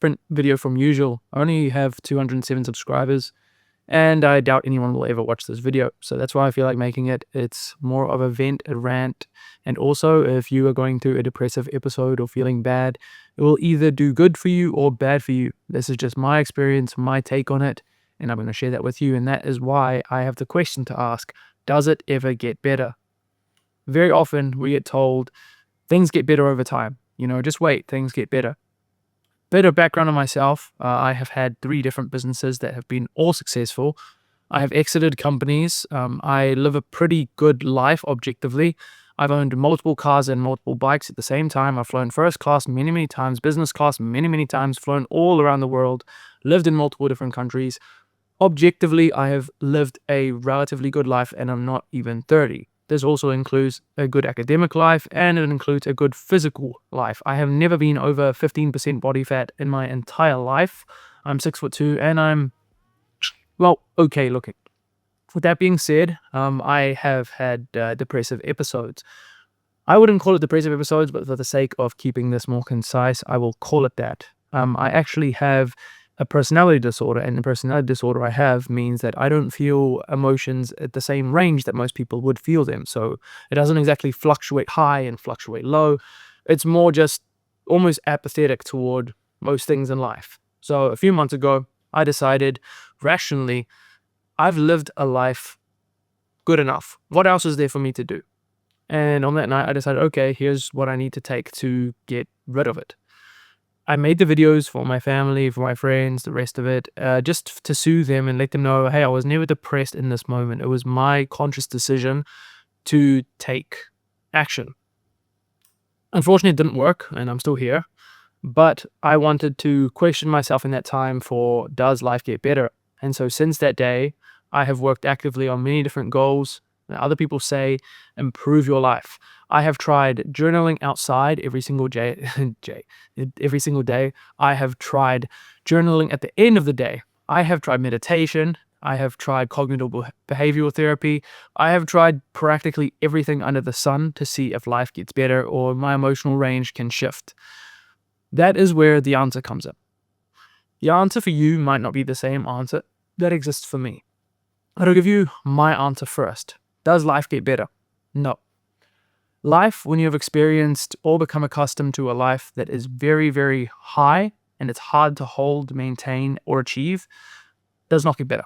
different video from usual. I only have 207 subscribers, and I doubt anyone will ever watch this video. So that's why I feel like making it. It's more of a vent, a rant. And also, if you are going through a depressive episode or feeling bad, it will either do good for you or bad for you. This is just my experience, my take on it, and I'm going to share that with you. And that is why I have the question to ask: does it ever get better? Very often we get told things get better over time. Just wait, things get better. Bit of background on myself. I have had 3 different businesses that have been all successful. I have exited companies. I live a pretty good life objectively. I've owned multiple cars and multiple bikes at the same time. I've flown first class many, many times, business class many, many times, flown all around the world, lived in multiple different countries. Objectively, I have lived a relatively good life, and I'm not even 30. This also includes a good academic life, and it includes a good physical life. I have never been over 15% body fat in my entire life. I'm 6'2", and I'm, well, okay looking. With that being said, I have had depressive episodes. I wouldn't call it depressive episodes, but for the sake of keeping this more concise, I will call it that. I actually have a personality disorder, and the personality disorder I have means that I don't feel emotions at the same range that most people would feel them. So it doesn't exactly fluctuate high and fluctuate low. It's more just almost apathetic toward most things in life. So a few months ago, I decided rationally, I've lived a life good enough. What else is there for me to do? And on that night, I decided, okay, here's what I need to take to get rid of it. I made the videos for my family, for my friends, the rest of it, just to soothe them and let them know, hey, I was never depressed in this moment. It was my conscious decision to take action. Unfortunately, it didn't work, and I'm still here. But I wanted to question myself in that time for, does life get better? And so since that day, I have worked actively on many different goals. Other people say, improve your life. I have tried journaling outside every single day. Every single day. I have tried journaling at the end of the day. I have tried meditation. I have tried cognitive behavioral therapy. I have tried practically everything under the sun to see if life gets better or my emotional range can shift. That is where the answer comes in. The answer for you might not be the same answer that exists for me. I'll give you my answer first. Does life get better? No. Life, when you have experienced or become accustomed to a life that is very, very high and it's hard to hold, maintain, or achieve, does not get better.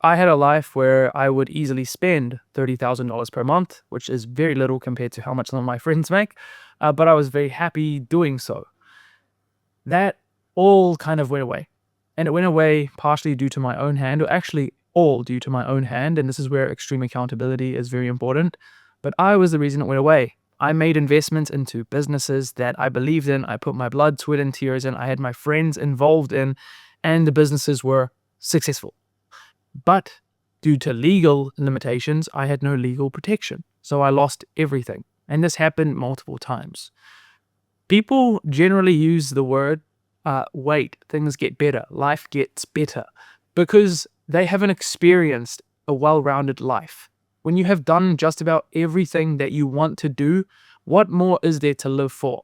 I had a life where I would easily spend $30,000 per month, which is very little compared to how much some of my friends make, but I was very happy doing so. That all kind of went away. And it went away partially due to my own hand, or actually all due to my own hand, and this is where extreme accountability is very important. But I was the reason it went away. I made investments into businesses that I believed in. I put my blood, sweat, and tears in. I had my friends involved in, and the businesses were successful. But due to legal limitations, I had no legal protection. So I lost everything. And this happened multiple times. People generally use the word, wait, things get better, life gets better, because they haven't experienced a well-rounded life. When you have done just about everything that you want to do, what more is there to live for?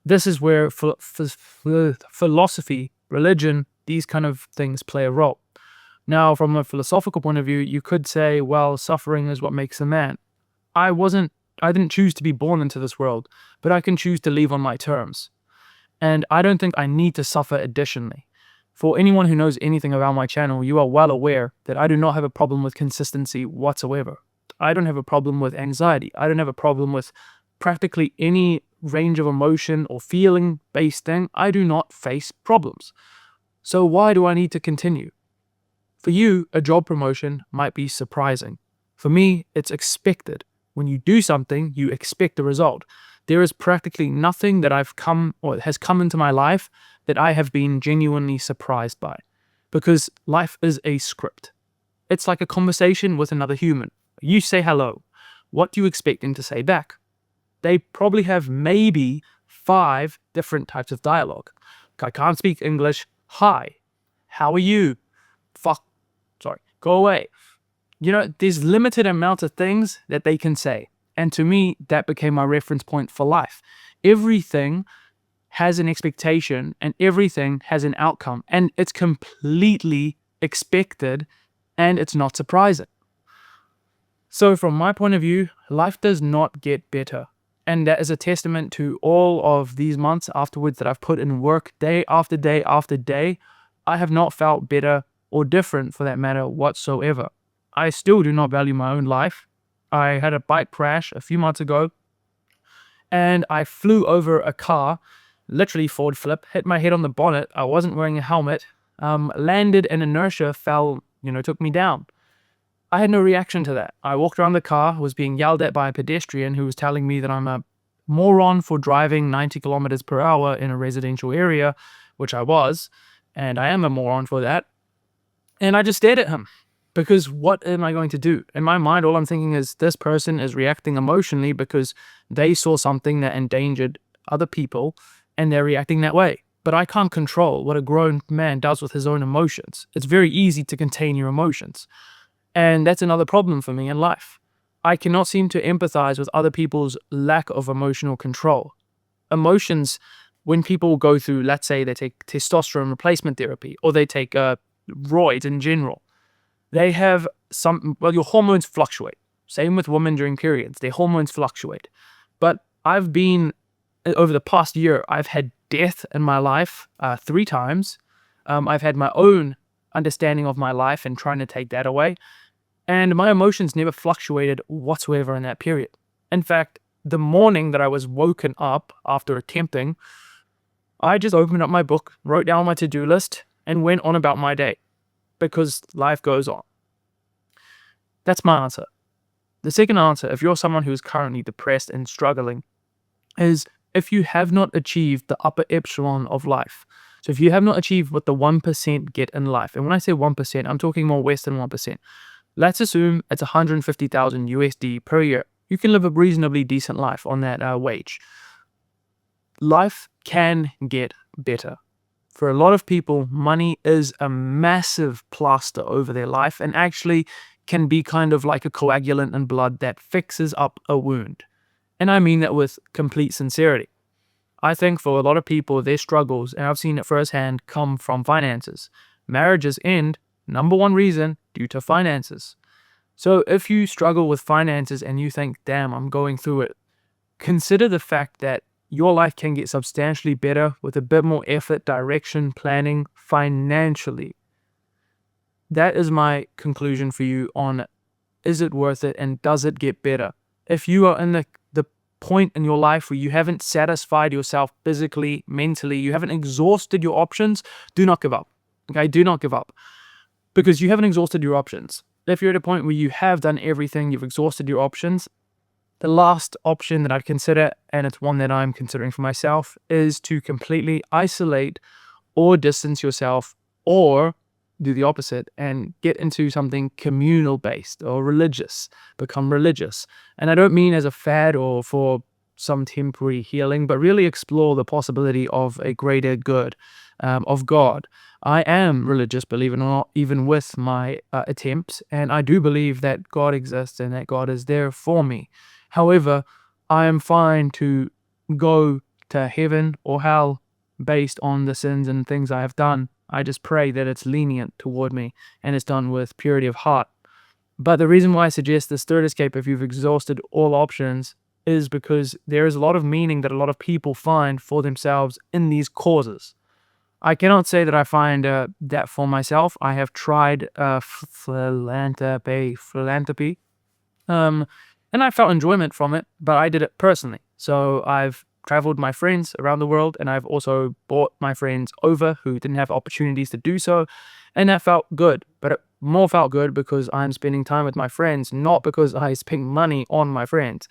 This is where philosophy, religion, these kind of things play a role. Now, from a philosophical point of view, you could say, well, suffering is what makes a man. I didn't choose to be born into this world, but I can choose to leave on my terms. And I don't think I need to suffer additionally. For anyone who knows anything about my channel, you are well aware that I do not have a problem with consistency whatsoever. I don't have a problem with anxiety. I don't have a problem with practically any range of emotion or feeling-based thing. I do not face problems. So why do I need to continue? For you, a job promotion might be surprising. For me, it's expected. When you do something, you expect a result. There is practically nothing that has come into my life that I have been genuinely surprised by, because life is a script. It's like a conversation with another human. You say hello. What do you expect them to say back? They probably have maybe 5 different types of dialogue. I can't speak English. Hi. How are you? Go away. There's limited amount of things that they can say. And to me, that became my reference point for life. Everything has an expectation and everything has an outcome, and it's completely expected and it's not surprising. So from my point of view, life does not get better. And that is a testament to all of these months afterwards that I've put in work day after day after day. I have not felt better or different for that matter whatsoever. I still do not value my own life. I had a bike crash a few months ago and I flew over a car, literally forward flip, hit my head on the bonnet. I wasn't wearing a helmet, landed and inertia fell, took me down. I had no reaction to that. I walked around the car, was being yelled at by a pedestrian who was telling me that I'm a moron for driving 90 kilometers per hour in a residential area, which I was, and I am a moron for that. And I just stared at him because what am I going to do? In my mind, all I'm thinking is this person is reacting emotionally because they saw something that endangered other people and they're reacting that way. But I can't control what a grown man does with his own emotions. It's very easy to contain your emotions. And that's another problem for me in life. I cannot seem to empathize with other people's lack of emotional control. Emotions, when people go through, let's say they take testosterone replacement therapy or they take roids in general, they have your hormones fluctuate. Same with women during periods, their hormones fluctuate. But over the past year, I've had death in my life 3 times. I've had my own understanding of my life and trying to take that away. And my emotions never fluctuated whatsoever in that period. In fact, the morning that I was woken up after attempting, I just opened up my book, wrote down my to-do list, and went on about my day. Because life goes on. That's my answer. The second answer, if you're someone who is currently depressed and struggling, is if you have not achieved the upper echelon of life. So if you have not achieved what the 1% get in life, and when I say 1%, I'm talking more Western 1%. Let's assume it's 150,000 USD per year. You can live a reasonably decent life on that wage. Life can get better. For a lot of people, money is a massive plaster over their life and actually can be kind of like a coagulant in blood that fixes up a wound. And I mean that with complete sincerity. I think for a lot of people, their struggles, and I've seen it firsthand, come from finances. Marriages end, number one reason, due to finances. So if you struggle with finances and you think, damn, I'm going through it, consider the fact that your life can get substantially better with a bit more effort, direction, planning, financially. That is my conclusion for you on, is it worth it and does it get better? If you are in the point in your life where you haven't satisfied yourself physically, mentally, you haven't exhausted your options, do not give up. Okay, do not give up. Because you haven't exhausted your options. If you're at a point where you have done everything, you've exhausted your options, the last option that I'd consider, and it's one that I'm considering for myself, is to completely isolate or distance yourself, or do the opposite and get into something communal based or religious, become religious. And I don't mean as a fad or for some temporary healing, but really explore the possibility of a greater good, of God. I am religious, believe it or not, even with my attempts, and I do believe that God exists and that God is there for me. However, I am fine to go to heaven or hell based on the sins and things I have done. I just pray that it's lenient toward me and it's done with purity of heart. But the reason why I suggest this third escape, if you've exhausted all options, is because there is a lot of meaning that a lot of people find for themselves in these causes. I cannot say that I find that for myself. I have tried philanthropy, and I felt enjoyment from it, but I did it personally. So I've traveled my friends around the world, and I've also brought my friends over who didn't have opportunities to do so, and that felt good. But it more felt good because I'm spending time with my friends, not because I spent money on my friends.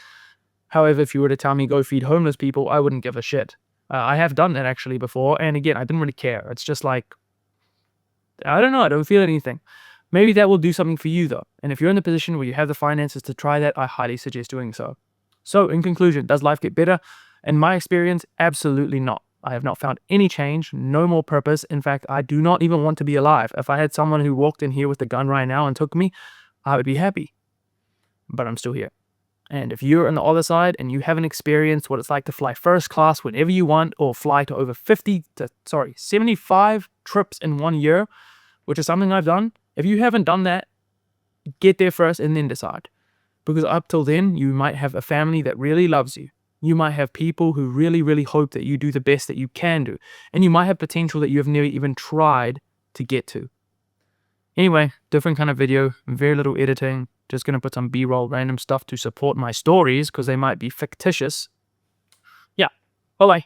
However, if you were to tell me go feed homeless people, I wouldn't give a shit. I have done that actually before, and again, I didn't really care. It's just like, I don't know, I don't feel anything. Maybe that will do something for you though. And if you're in the position where you have the finances to try that, I highly suggest doing so. So in conclusion, does life get better? In my experience, absolutely not. I have not found any change, no more purpose. In fact, I do not even want to be alive. If I had someone who walked in here with a gun right now and took me, I would be happy. But I'm still here. And if you're on the other side and you haven't experienced what it's like to fly first class whenever you want, or fly to over 75 trips in 1 year, which is something I've done, if you haven't done that, get there first and then decide. Because up till then, you might have a family that really loves you. You might have people who really, really hope that you do the best that you can do. And you might have potential that you have never even tried to get to. Anyway, different kind of video, very little editing. Just going to put some B-roll random stuff to support my stories because they might be fictitious. Yeah, bye-bye.